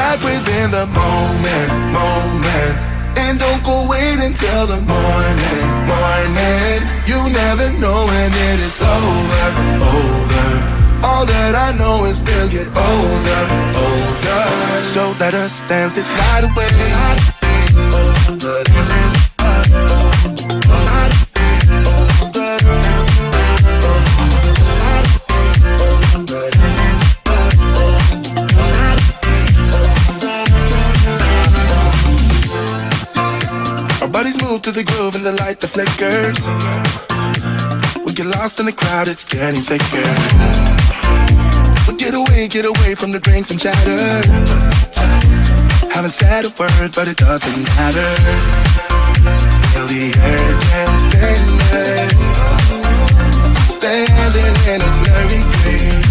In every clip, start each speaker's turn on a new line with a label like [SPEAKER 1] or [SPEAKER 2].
[SPEAKER 1] life within the moment, moment. And don't go wait until the morning, morning. You never know when it is over, over. All that I know is we'll get older, older. So let us dance this night away. Move to the groove and the light that flickers. We get lost in the crowd, it's getting thicker. We get away from the drinks and chatter. Haven't said a word, but it doesn't matter. Feel the air get thinner. Standing in a blurry dream.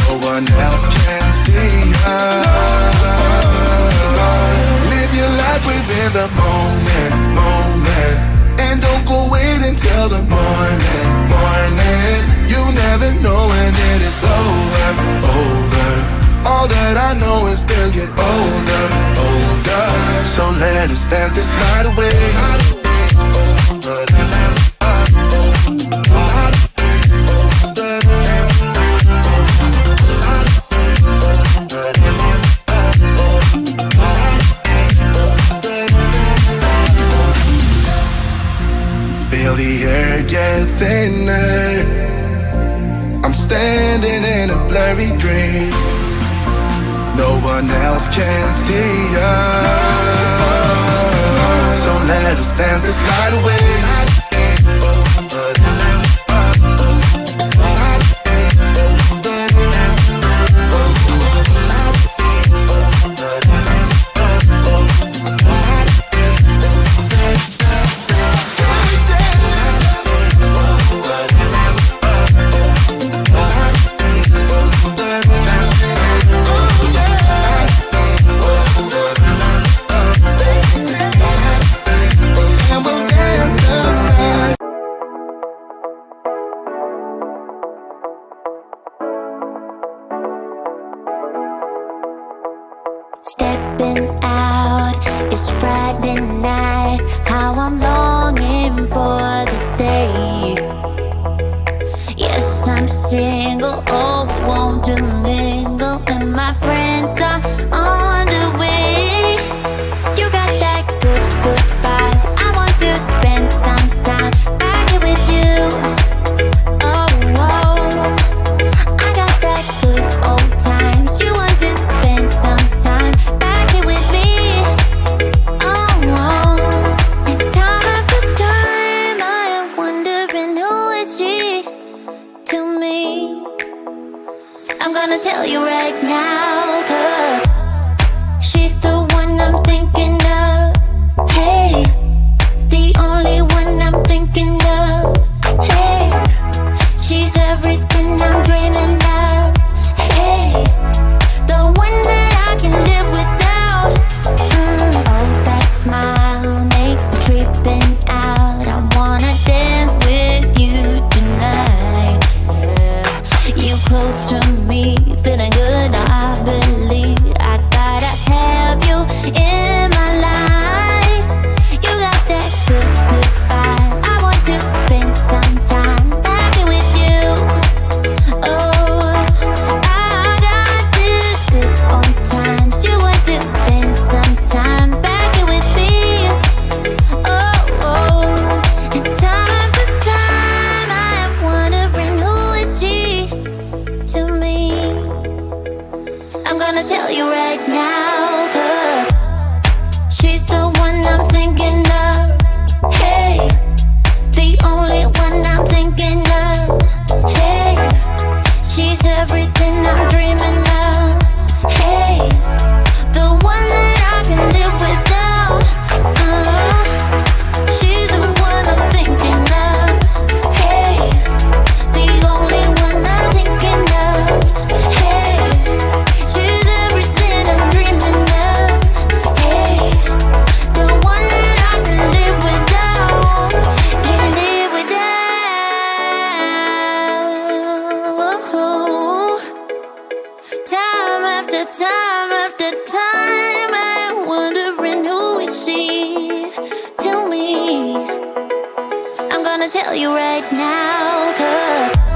[SPEAKER 1] No one else can see us. Live your life within the moment, moment. And don't go wait until the morning, morning. You never know when it is over, over. All that I know is we'll get older, older. So let us dance this night away. Feel the air get thinner. I'm standing in a blurry dream. No one else can see us. So let us dance this night away.
[SPEAKER 2] Stepping out, it's Friday night. How I'm longing for this day. Yes, I'm single, oh, we want to mingle. And my friends are on the way. You got that good, good vibe. I want to spend some time back here with you. Oh, oh, I got that good old times. You want to spend some time back here with me. Oh, oh, and time after time I am wondering who is she to me. tell you right now, 'cause